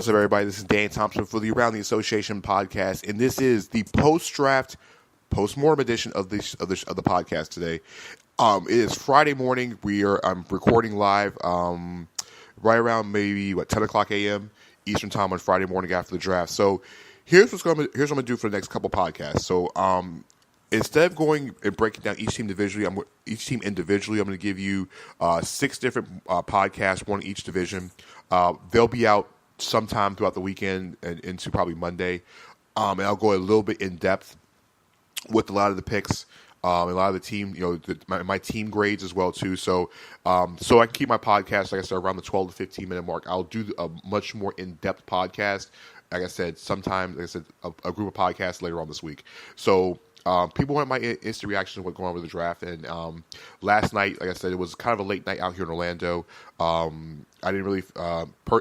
What's up, everybody? This is Danny Thompson for the Around the Association podcast, and this is the post-draft, post-mortem edition of the podcast today. It is Friday morning. I'm recording live right around maybe 10 o'clock a.m. Eastern time on Friday morning after the draft. So here's what I'm going to do for the next couple podcasts. So instead of going and breaking down each team individually, I'm going to give you 6 different podcasts, one each division. They'll be out sometime throughout the weekend and into probably Monday. And I'll go a little bit in depth with a lot of the picks, a lot of the team, my team grades as well too. So I can keep my podcast, like I said, around the 12 to 15 minute mark. I'll do a much more in-depth podcast. Like I said, a group of podcasts later on this week. So people want my instant reaction to what's going on with the draft. And last night, like I said, it was kind of a late night out here in Orlando. I didn't really,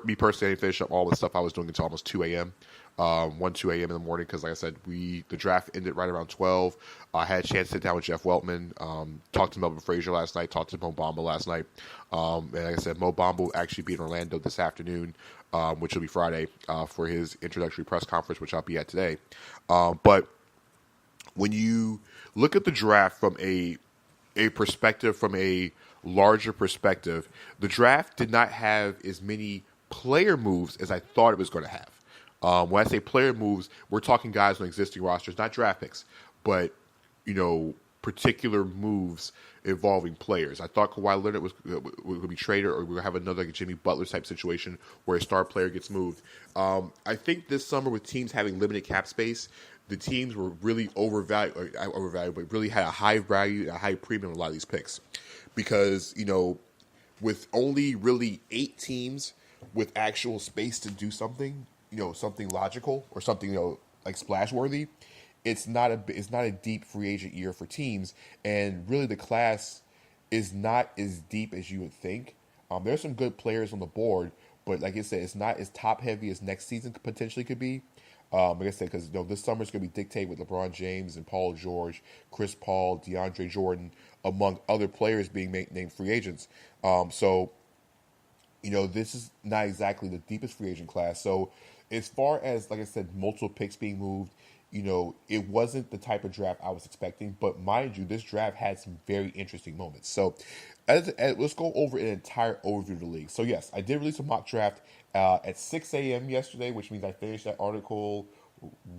me personally, I didn't finish up all the stuff I was doing until almost 2 a.m. 2 a.m. in the morning because, like I said, the draft ended right around 12. I had a chance to sit down with Jeff Weltman, talked to Melvin Frazier last night, talked to Mo Bamba last night. And like I said, Mo Bamba will actually be in Orlando this afternoon, which will be Friday, for his introductory press conference, which I'll be at today. But when you look at the draft from a perspective, from a larger perspective, the draft did not have as many player moves as I thought it was going to have. When I say player moves, we're talking guys on existing rosters, not draft picks, but particular moves involving players. I thought Kawhi Leonard was going to be traded, or we're going to have another Jimmy Butler type situation where a star player gets moved. I think this summer, with teams having limited cap space, the teams were really overvalued, but really had a high value, a high premium on a lot of these picks. Because, with only really 8 teams with actual space to do something, something logical or something, like splash worthy, it's not a deep free agent year for teams. And really the class is not as deep as you would think. There's some good players on the board, but like I said, it's not as top heavy as next season potentially could be. Like I said, because this summer is going to be dictated with LeBron James and Paul George, Chris Paul, DeAndre Jordan, among other players being named free agents. So this is not exactly the deepest free agent class. So as far as, like I said, multiple picks being moved, it wasn't the type of draft I was expecting. But mind you, this draft had some very interesting moments. So let's go over an entire overview of the league. So yes, I did release a mock draft at 6 a.m. yesterday, which means I finished that article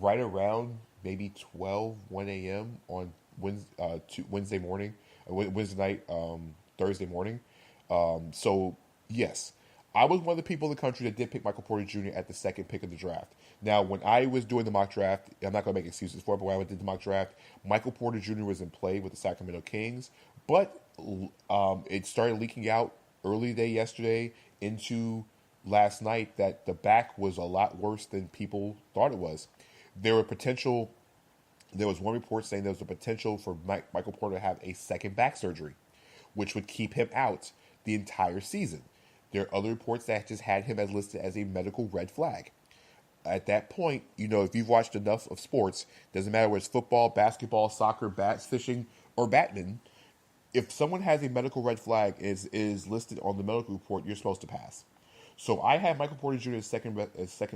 right around maybe 1 a.m. on Wednesday morning, Wednesday night, Thursday morning. So yes, I was one of the people in the country that did pick Michael Porter Jr. at the second pick of the draft. Now, when I was doing the mock draft, I'm not going to make excuses for it, but when I did the mock draft, Michael Porter Jr. was in play with the Sacramento Kings, but it started leaking out early day yesterday into last night that the back was a lot worse than people thought it was. There was one report saying there was a potential for Michael Porter to have a second back surgery, which would keep him out the entire season. There are other reports that just had him as listed as a medical red flag. At that point, if you've watched enough of sports, doesn't matter whether it's football, basketball, soccer, bats, fishing, or badminton, if someone has a medical red flag is listed on the medical report, you're supposed to pass. So I had Michael Porter Jr. as second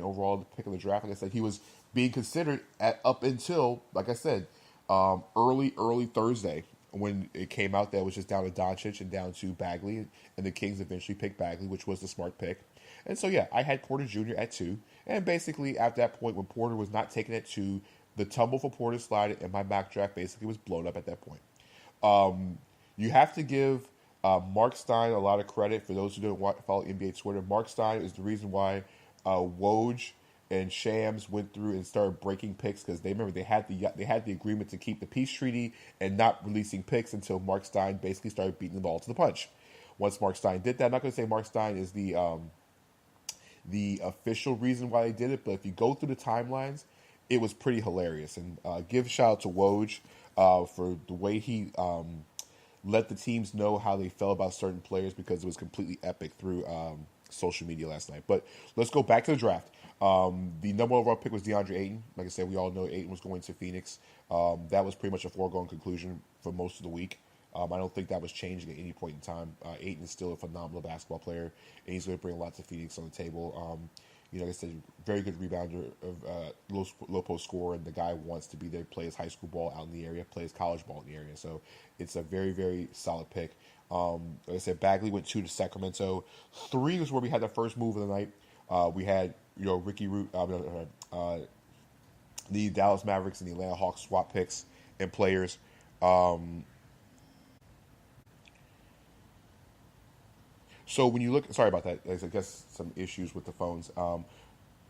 overall pick of the draft. Like I said, he was being considered up until, like I said, early Thursday, when it came out that it was just down to Doncic and down to Bagley, and the Kings eventually picked Bagley, which was the smart pick. And so, yeah, I had Porter Jr. at 2. And basically, at that point, when Porter was not taken at 2, the tumble for Porter slide and my mock draft basically was blown up at that point. You have to give Mark Stein a lot of credit. For those who don't follow NBA Twitter, Mark Stein is the reason why Woj and Shams went through and started breaking picks, because they had the agreement to keep the peace treaty and not releasing picks until Mark Stein basically started beating the ball to the punch. Once Mark Stein did that, I'm not going to say Mark Stein is the official reason why they did it, but if you go through the timelines, it was pretty hilarious. And give a shout out to Woj for the way he let the teams know how they felt about certain players, because it was completely epic through social media last night. But let's go back to the draft. The number one overall pick was DeAndre Ayton. Like I said, we all know Ayton was going to Phoenix. That was pretty much a foregone conclusion for most of the week. I don't think that was changing at any point in time. Ayton is still a phenomenal basketball player, and he's going to bring a lot to Phoenix on the table. Like I said, very good rebounder, of low post scorer, and the guy wants to be there, play his high school ball out in the area, play his college ball in the area. So it's a very, very solid pick. Like I said, Bagley went 2 to Sacramento. 3 was where we had the first move of the night. We had Ricky Root, the Dallas Mavericks and the Atlanta Hawks swap picks and players. So when you look, sorry about that. I guess some issues with the phones.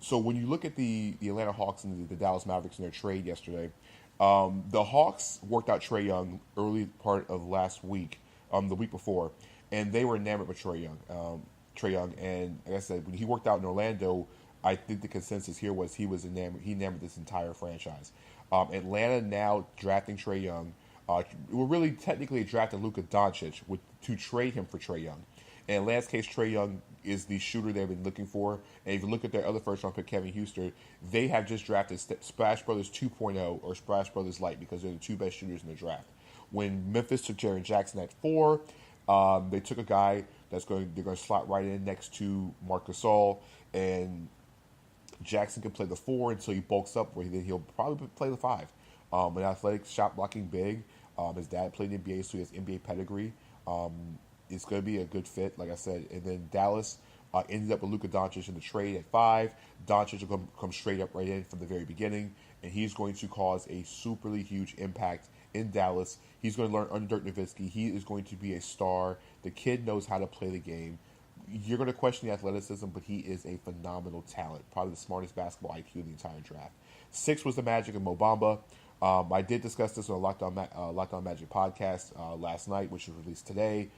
So when you look at the Atlanta Hawks and the Dallas Mavericks in their trade yesterday, the Hawks worked out Trae Young early part of last week, the week before, and they were enamored with Trae Young. Trae Young, and like I said, when he worked out in Orlando, I think the consensus here was he was enamored. He enamored this entire franchise. Atlanta now drafting Trae Young. We're really technically drafting Luka Doncic to trade him for Trae Young. And in Atlanta's case, Trae Young is the shooter they've been looking for. And if you look at their other first round pick, Kevin Huster, they have just drafted Splash Brothers 2.0 or Splash Brothers Light because they're the two best shooters in the draft. When Memphis took Jaren Jackson at 4, they took a guy they're going to slot right in next to Marc Gasol, and Jackson can play the 4 until he bulks up, where he'll probably play the 5. An athletic, shot blocking big. His dad played in the NBA, so he has NBA pedigree. It's going to be a good fit, like I said. And then Dallas ended up with Luka Doncic in the trade at 5. Doncic will come straight up right in from the very beginning, and he's going to cause a superly huge impact in Dallas. He's going to learn under Dirk Nowitzki. He is going to be a star. The kid knows how to play the game. You're going to question the athleticism, but he is a phenomenal talent. Probably the smartest basketball IQ in the entire draft. 6 was the Magic and Mo Bamba. I did discuss this on a Locked On Magic podcast last night, which was released today.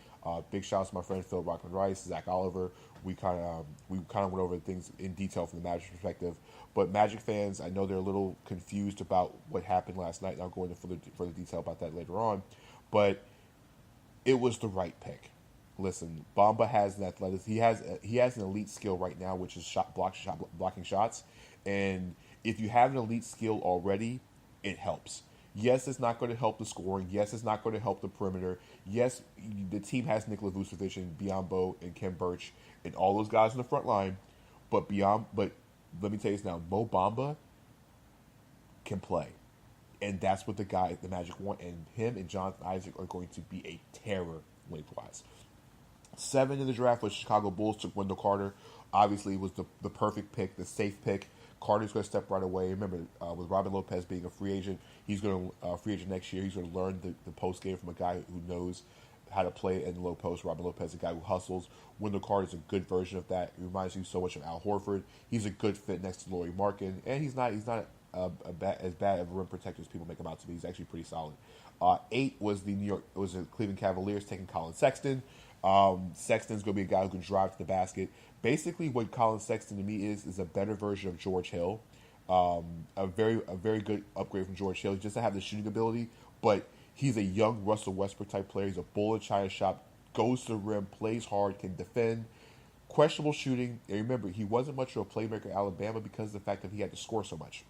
Big shout out to my friend Phil Rockman Rice, Zach Oliver. We kind of went over things in detail from the Magic perspective. But Magic fans, I know they're a little confused about what happened last night, and I'll go into further detail about that later on. But it was the right pick. Listen, Bamba has an athletic. He has an elite skill right now, which is blocking shots. And if you have an elite skill already, it helps. Yes, it's not going to help the scoring. Yes, it's not going to help the perimeter. Yes, the team has Nikola Vucevic and Biyombo and Ken Birch and all those guys in the front line. But let me tell you this now, Mo Bamba can play. And that's what the Magic want. And him and Jonathan Isaac are going to be a terror lengthwise. 7 in the draft was Chicago Bulls, took Wendell Carter. Obviously, it was the perfect pick, the safe pick. Carter's going to step right away. Remember, with Robin Lopez being a free agent, he's going to free agent next year. He's going to learn the post game from a guy who knows how to play in the low post. Robin Lopez, a guy who hustles. Wendell Carter is a good version of that. It reminds you so much of Al Horford. He's a good fit next to Lauri Markkanen, and he's not as bad of a rim protector as people make him out to be. He's actually pretty solid. 8 was the Cleveland Cavaliers taking Colin Sexton. Sexton's going to be a guy who can drive to the basket. Basically, what Colin Sexton to me is a better version of George Hill. A very good upgrade from George Hill. He just doesn't have the shooting ability, but he's a young Russell Westbrook type player. He's a bull in China shop, goes to the rim, plays hard, can defend. Questionable shooting. And remember, he wasn't much of a playmaker at Alabama because of the fact that he had to score so much.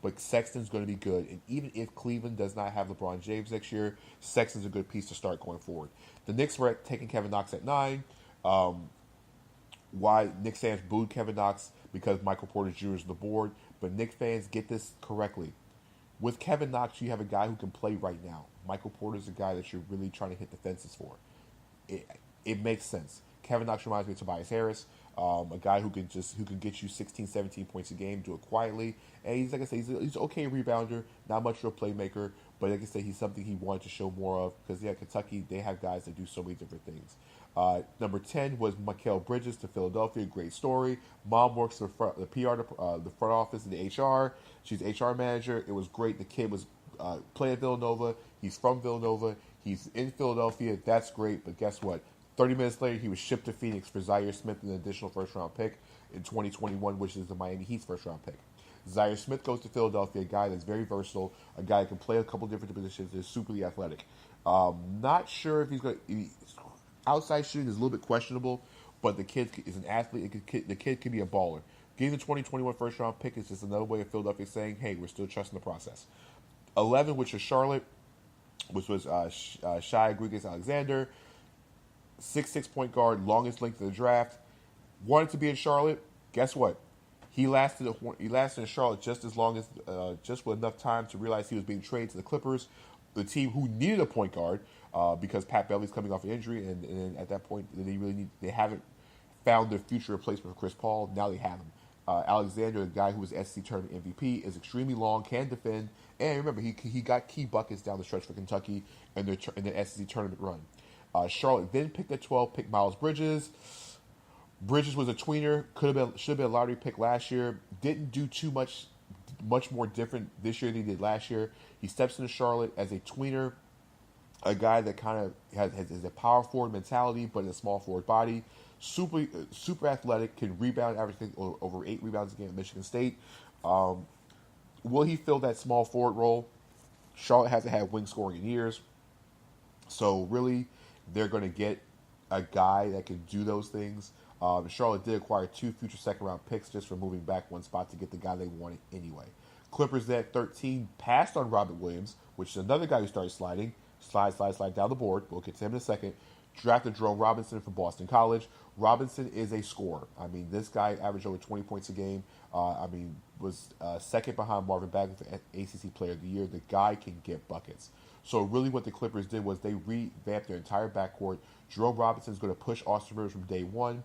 But Sexton's going to be good. And even if Cleveland does not have LeBron James next year, Sexton's a good piece to start going forward. The Knicks were taking Kevin Knox at 9. Why Knicks fans booed Kevin Knox? Because Michael Porter Jr. is on the board. But Knicks fans, get this correctly. With Kevin Knox, you have a guy who can play right now. Michael Porter's a guy that you're really trying to hit the fences for. It makes sense. Kevin Knox reminds me of Tobias Harris, a guy who can get you 16, 17 points a game, do it quietly. And he's, like I said, he's okay rebounder, not much of a playmaker, but like I said, he's something he wanted to show more of because Kentucky, they have guys that do so many different things. Number 10 was Mikal Bridges to Philadelphia. Great story. Mom works the front office and the HR. She's HR manager. It was great. The kid was playing at Villanova. He's from Villanova. He's in Philadelphia. That's great. But guess what? 30 minutes later, he was shipped to Phoenix for Zaire Smith, an additional first-round pick in 2021, which is the Miami Heat's first-round pick. Zaire Smith goes to Philadelphia, a guy that's very versatile, a guy that can play a couple different positions, is superly athletic. Not sure if he's going to... Outside shooting is a little bit questionable, but the kid is an athlete. The kid could be a baller. Getting the 2021 first-round pick is just another way of Philadelphia saying, hey, we're still trusting the process. 11, which was Charlotte, which was Shai Gilgeous-Alexander. 6'6" point guard, longest length of the draft. Wanted to be in Charlotte. Guess what? He lasted. He lasted in Charlotte just as long as just with enough time to realize he was being traded to the Clippers, the team who needed a point guard because Pat Beverly's coming off an injury, and at that point they haven't found their future replacement for Chris Paul. Now they have him. Alexander, the guy who was SEC tournament MVP, is extremely long, can defend, and remember he got key buckets down the stretch for Kentucky in the SEC tournament run. Charlotte then picked at 12, picked Miles Bridges. Bridges was a tweener, should have been a lottery pick last year. Didn't do too much more different this year than he did last year. He steps into Charlotte as a tweener, a guy that kind of has a power forward mentality, but in a small forward body. Super athletic, can rebound, averaging over 8 rebounds a game at Michigan State. Will he fill that small forward role? Charlotte hasn't had wing scoring in years, so really, they're going to get a guy that can do those things. Charlotte did acquire 2 future second-round picks just for moving back one spot to get the guy they wanted anyway. Clippers at 13 passed on Robert Williams, which is another guy who started sliding. Slide down the board. We'll get to him in a second. Drafted Jerome Robinson from Boston College. Robinson is a scorer. I mean, this guy averaged over 20 points a game. Was second behind Marvin Bagley for ACC Player of the Year. The guy can get buckets. So really what the Clippers did was they revamped their entire backcourt. Jerome Robinson is going to push Austin Rivers from day one.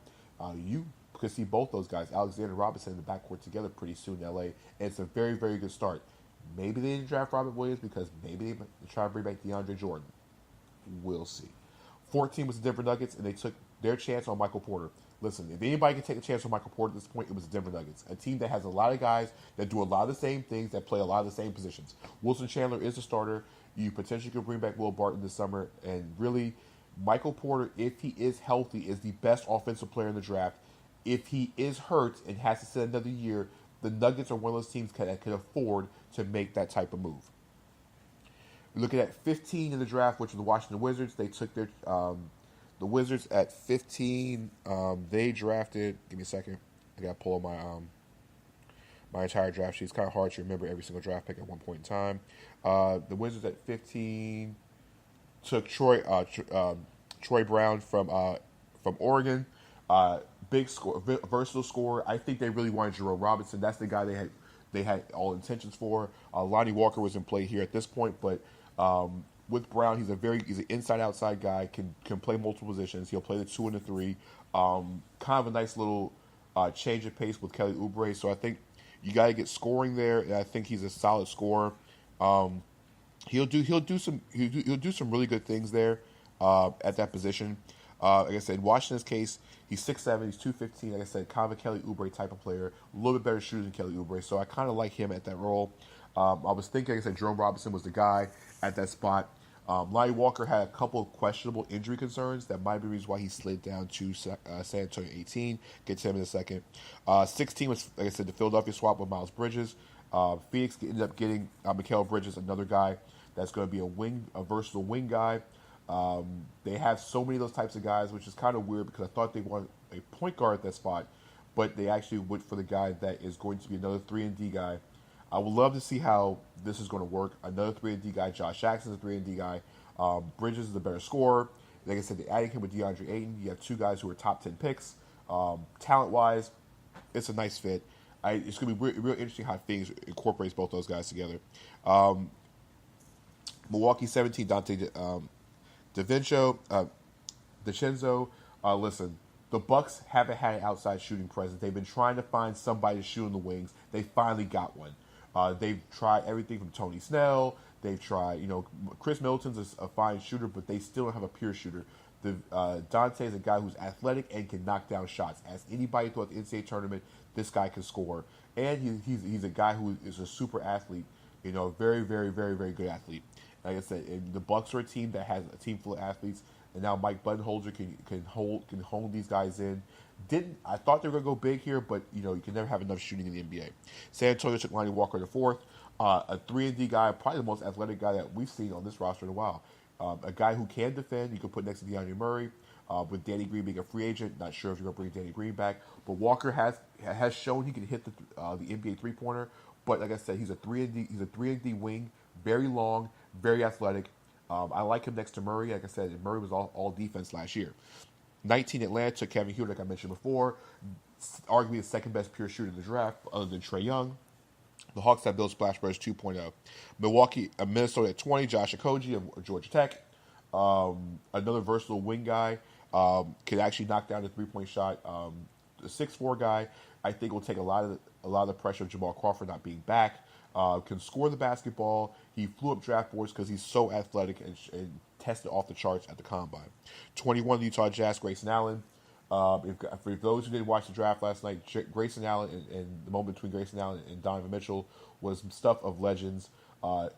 You could see both those guys, Alexander and Robinson, in the backcourt together pretty soon in LA. And it's a very, very good start. Maybe they didn't draft Robert Williams because maybe they try to bring back DeAndre Jordan. We'll see. 14 was the Denver Nuggets, and they took their chance on Michael Porter. Listen, if anybody can take a chance on Michael Porter at this point, it was the Denver Nuggets. A team that has a lot of guys that do a lot of the same things, that play a lot of the same positions. Wilson Chandler is the starter. You potentially could bring back Will Barton this summer. And really, Michael Porter, if he is healthy, is the best offensive player in the draft. If he is hurt and has to sit another year, the Nuggets are one of those teams that can afford to make that type of move. Looking at 15 in the draft, which are the Washington Wizards. They took the Wizards at 15. They drafted. Give me a second. I got to pull up my entire draft sheet. It's kind of hard to remember every single draft pick at one point in time. The Wizards at 15 took Troy Brown from Oregon. Big score, versatile scorer. I think they really wanted Jerome Robinson. That's the guy they had all intentions for. Lonnie Walker was in play here at this point, but with Brown, he's an inside-outside guy. Can play multiple positions. He'll play the 2 and the 3. Kind of a nice little change of pace with Kelly Oubre. So I think you got to get scoring there. And I think he's a solid scorer. He'll do some really good things there at that position. Like I said, in Washington's case, he's 6'7", he's 215. Like I said, kind of a Kelly Oubre type of player. A little bit better shooter than Kelly Oubre, so I kind of like him at that role. I was thinking, like I said, Jerome Robinson was the guy at that spot. Lonnie Walker had a couple of questionable injury concerns. That might be the reason why he slid down to San Antonio 18. Get to him in a second. 16 was, like I said, the Philadelphia swap with Miles Bridges. Phoenix ended up getting Mikal Bridges, another guy that's going to be a versatile wing guy. They have so many of those types of guys, which is kind of weird because I thought they wanted a point guard at that spot, but they actually went for the guy that is going to be another 3-and-D guy. I would love to see how this is going to work. Another 3-and-D guy. Josh Jackson's a 3-and-D guy. Bridges is a better scorer. Like I said, they added him with DeAndre Ayton. You have 2 guys who are top 10 picks. Talent-wise, it's a nice fit. It's going to be real interesting how Phoenix incorporates both those guys together. Milwaukee 17, Dante DiCenzo. Listen, the Bucks haven't had an outside shooting presence. They've been trying to find somebody to shoot in the wings. They finally got one. They've tried everything from Tony Snell. They've tried, Chris Middleton's a fine shooter, but they still don't have a pure shooter. Dante is a guy who's athletic and can knock down shots. As anybody throughout the NCAA tournament, this guy can score. And he's a guy who is a super athlete, very, very, very, very good athlete. Like I said, and the Bucks are a team that has a team full of athletes, and now Mike Budenholzer can hone these guys in. I thought they were gonna go big here, but you can never have enough shooting in the NBA. San Antonio took Lonnie Walker the 4th, a 3-and-D guy, probably the most athletic guy that we've seen on this roster in a while. A guy who can defend. You can put next to DeAndre Murray. With Danny Green being a free agent, not sure if you're gonna bring Danny Green back, but Walker has shown he can hit the NBA 3-pointer. But like I said, he's a 3-and-D. He's a 3-and-D wing, very long, very athletic. I like him next to Murray. Like I said, Murray was all defense last year. 19 Atlanta took Kevin Huerter, like I mentioned before. arguably the second best pure shooter in the draft, other than Trae Young. The Hawks have Bill Splash Brothers 2.0. Minnesota at 20, Josh Okogie of Georgia Tech. Another versatile wing guy. Can actually knock down the three-point shot. The 6'4" guy, I think, will take a lot of the pressure of Jamal Crawford not being back. Can score the basketball. He flew up draft boards because he's so athletic and tested off the charts at the combine. 21, the Utah Jazz, Grayson Allen. For those who didn't watch the draft last night, Grayson Allen and the moment between Grayson Allen and Donovan Mitchell was some stuff of legends.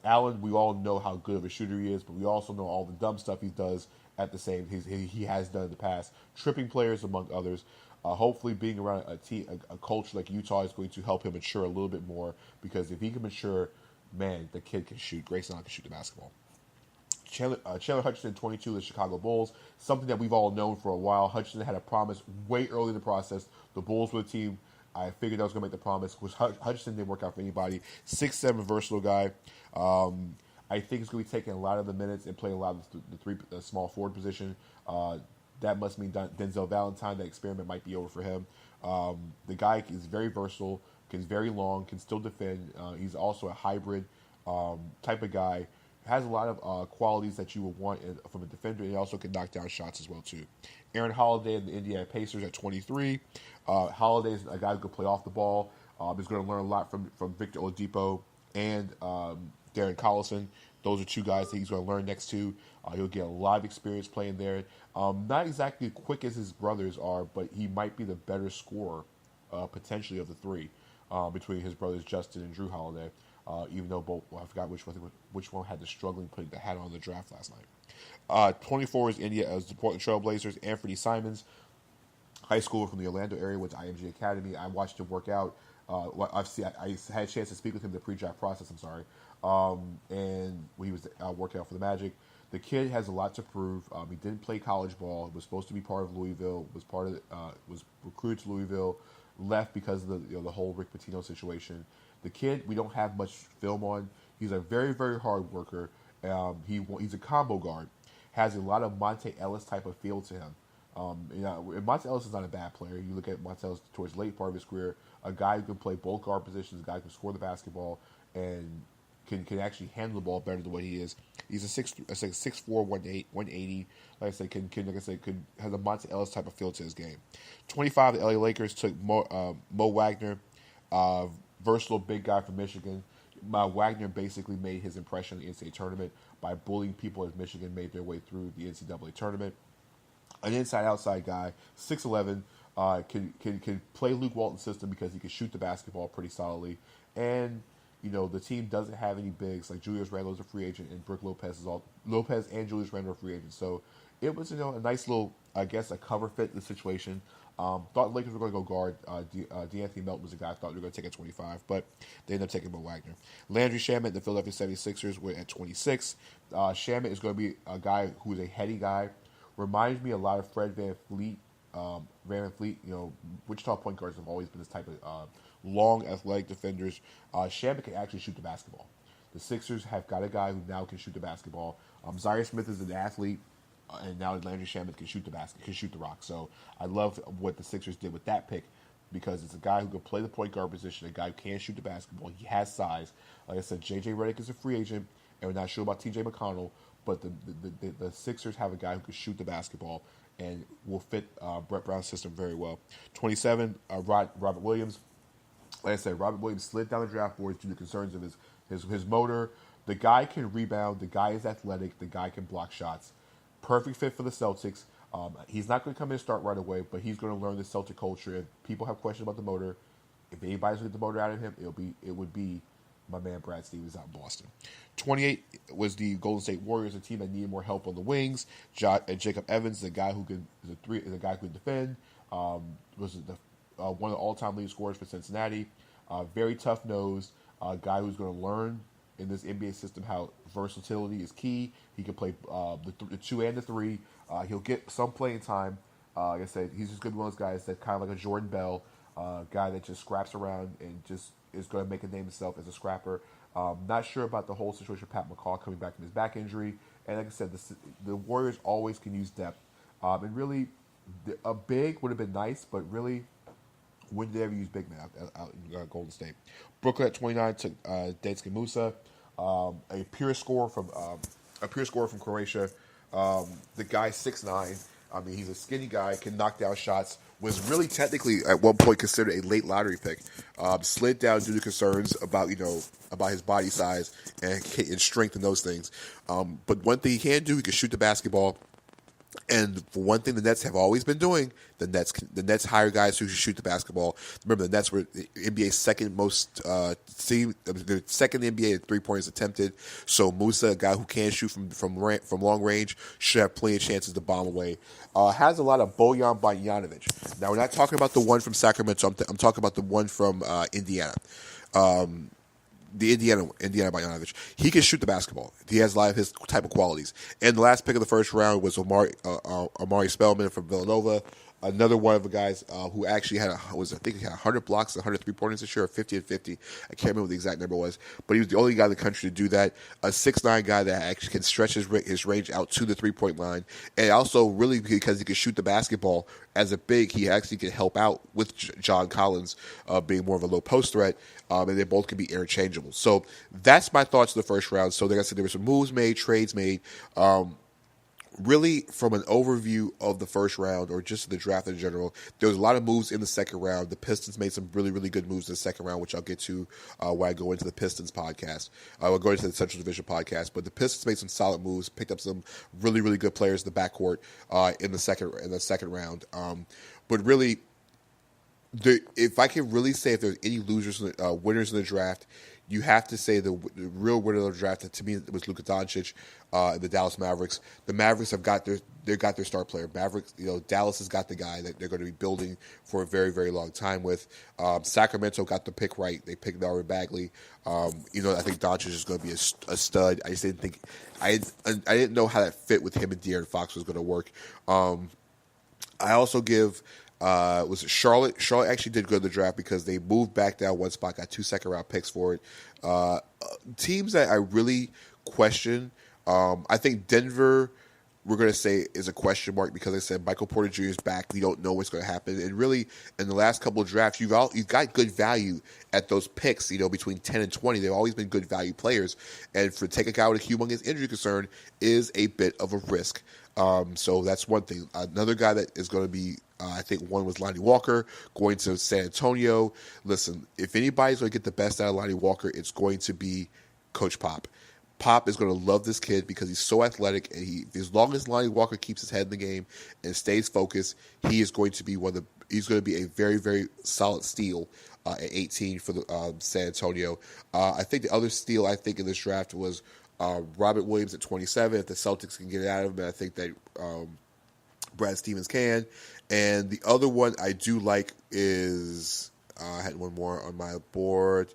Allen, we all know how good of a shooter he is, but we also know all the dumb stuff he does at the same he has done in the past, tripping players among others. Hopefully, being around a culture like Utah is going to help him mature a little bit more, because if he can mature, man, the kid can shoot. Grayson Allen can shoot the basketball. Chandler Hutchinson, 22, the Chicago Bulls. Something that we've all known for a while. Hutchinson had a promise way early in the process. The Bulls were the team. I figured I was going to make the promise. Which Hutchinson didn't work out for anybody. 6'7", versatile guy. I think he's going to be taking a lot of the minutes and playing a lot of the small forward position. That must mean Denzel Valentine, that experiment might be over for him. The guy is very versatile, is very long, can still defend. He's also a hybrid type of guy. Has a lot of qualities that you would want from a defender, and he also can knock down shots as well too. Aaron Holiday and the Indiana Pacers at 23. Holiday is a guy who can play off the ball. He's going to learn a lot from Victor Oladipo and Darren Collison. Those are two guys that he's going to learn next to. He'll get a lot of experience playing there. Not exactly quick as his brothers are, but he might be the better scorer potentially of the three between his brothers Justin and Drew Holiday. Even though both, I forgot which one had the struggling putting the hat on the draft last night. 24 is India as the Portland Trail Blazers. Anthony Simons, high schooler from the Orlando area, went to IMG Academy. I watched him work out. I had a chance to speak with him in the pre-draft process. And when he was working out for the Magic. The kid has a lot to prove. He didn't play college ball. Was supposed to be part of Louisville. Was recruited to Louisville. Left because of the whole Rick Pitino situation. The kid, we don't have much film on. He's a very, very hard worker. He's a combo guard. Has a lot of Monte Ellis type of feel to him. Monte Ellis is not a bad player. You look at Monte Ellis towards the late part of his career, a guy who can play both guard positions, a guy who can score the basketball, and can actually handle the ball better than what he is. He's a 6'4", 180. Like I said, has a Monte Ellis type of feel to his game. 25, the LA Lakers took Mo Wagner, versatile big guy from Michigan. Wagner basically made his impression in the NCAA tournament by bullying people as Michigan made their way through the NCAA tournament. An inside-outside guy, 6'11", can play Luke Walton's system because he can shoot the basketball pretty solidly. And the team doesn't have any bigs. Like Julius Randle is a free agent, and Brook Lopez and Julius Randle are free agents. So it was a nice little, I guess, a cover fit in the situation. Thought the Lakers were going to go guard. DeAnthony Melton was a guy I thought they were going to take at 25, but they ended up taking Mo Wagner. Landry Shamet, the Philadelphia 76ers, were at 26. Shamet is going to be a guy who's a heady guy. Reminds me a lot of Fred VanVleet. Wichita point guards have always been this type of long, athletic defenders. Shamet can actually shoot the basketball. The Sixers have got a guy who now can shoot the basketball. Zaire Smith is an athlete, and now Landry Shamet can shoot the rock. So I love what the Sixers did with that pick, because it's a guy who can play the point guard position, a guy who can shoot the basketball. He has size. Like I said, J.J. Redick is a free agent, and we're not sure about T.J. McConnell, but the Sixers have a guy who can shoot the basketball and will fit Brett Brown's system very well. 27, Robert Williams. Like I said, Robert Williams slid down the draft boards due to concerns of his motor. The guy can rebound. The guy is athletic. The guy can block shots. Perfect fit for the Celtics. He's not going to come in and start right away, but he's going to learn the Celtic culture. If people have questions about the motor, if anybody's going to get the motor out of him, it would be my man Brad Stevens out in Boston. 28 was the Golden State Warriors, a team that needed more help on the wings. Jacob Evans, the guy who can defend, was one of the all-time leading scorers for Cincinnati. Very tough nosed, guy who's going to learn in this NBA system how versatility is key. He can play the 2 and the 3. He'll get some playing time. Like I said, he's just going to be one of those guys that kind of like a Jordan Bell, guy that just scraps around and just is going to make a name himself as a scrapper. Not sure about the whole situation with Pat McCaw coming back from his back injury. And like I said, the Warriors always can use depth. And really, a big would have been nice, but really, When did they ever use big man out in Golden State? Brooklyn at 29 took Dansky Musa, a pure scorer from Croatia. The guy 6'9". I mean, he's a skinny guy, can knock down shots. Was really technically at one point considered a late lottery pick. Slid down due to concerns about about his body size and strength and those things. But one thing he can do, he can shoot the basketball. And for one thing, the Nets have always been doing, the Nets hire guys who can shoot the basketball. Remember, the Nets were the NBA's second most the second NBA in 3-pointers attempted. So Musa, a guy who can shoot from long range, should have plenty of chances to bomb away. Has a lot of Bojan Bogdanovic. Now we're not talking about the one from Sacramento. I'm talking about the one from Indiana. The Indiana Bogdanovic. He can shoot the basketball. He has a lot of his type of qualities. And the last pick of the first round was Amari Spellman from Villanova. Another one of the guys who actually had 100 blocks, 100 3-pointers this year, or 50 and 50. I can't remember what the exact number was, but he was the only guy in the country to do that. A 6'9" guy that actually can stretch his range out to the 3-point line, and also really because he can shoot the basketball as a big, he actually can help out with John Collins being more of a low post threat, and they both can be interchangeable. So that's my thoughts of the first round. So like I said, there were some moves made, trades made. Really, from an overview of the first round or just the draft in general, there was a lot of moves in the second round. The Pistons made some really, really good moves in the second round, which I'll get to when I go into the Pistons podcast. We'll go into the Central Division podcast. But the Pistons made some solid moves, picked up some really, really good players in the backcourt in the second round. But really, if I can really say if there's any winners in the draft, you have to say the real winner of the draft. To me, it was Luka Doncic, the Dallas Mavericks. The Mavericks have got their star player. Mavericks, Dallas has got the guy that they're going to be building for a very, very long time with. Sacramento got the pick right. They picked Marvin Bagley. I think Doncic is going to be a stud. I just didn't think I didn't know how that fit with him and De'Aaron Fox was going to work. I also give. Was it Charlotte? Charlotte actually did good in the draft because they moved back down one spot, got 2 second-round picks for it. Teams that I really question, I think Denver, we're going to say, is a question mark because I said Michael Porter Jr. is back. We don't know what's going to happen. And really, in the last couple of drafts, you've got good value at those picks, between 10 and 20. They've always been good value players. And to take a guy with a humongous injury concern is a bit of a risk. So that's one thing. Another guy that is going to be, I think one was Lonnie Walker going to San Antonio. Listen, if anybody's going to get the best out of Lonnie Walker, it's going to be Coach Pop. Pop is going to love this kid because he's so athletic, and as long as Lonnie Walker keeps his head in the game and stays focused, he is going to be he's going to be a very, very solid steal at 18 for the San Antonio. I think the other steal in this draft was Robert Williams at 27. If the Celtics can get it out of him, I think that Brad Stevens can. And the other one I do like is I had one more on my board.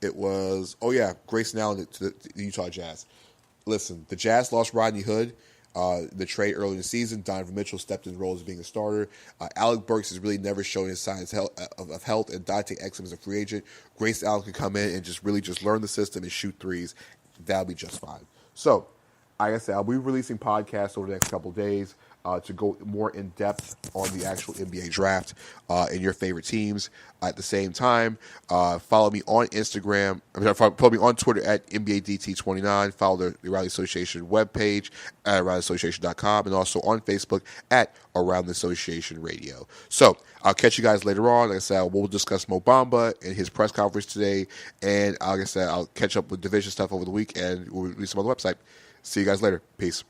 It was Grayson Allen to the Utah Jazz. Listen, the Jazz lost Rodney Hood. The trade early in the season, Donovan Mitchell stepped in the role as being a starter. Alec Burks has really never shown his signs of health, and Dante Exum is a free agent. Grayson Allen can come in and just learn the system and shoot threes. That'll be just fine. So, like I said, I'll be releasing podcasts over the next couple of days to go more in depth on the actual NBA draft and your favorite teams. At the same time, follow me on Instagram. Follow me on Twitter at NBADT29. Follow the O'Reilly Association webpage at O'ReillyAssociation.com, and also on Facebook at Around the Association Radio. So I'll catch you guys later on. Like I said, we'll discuss Mo Bamba and his press conference today, and like I said, I'll catch up with division stuff over the week, and we'll release them on the website. See you guys later. Peace.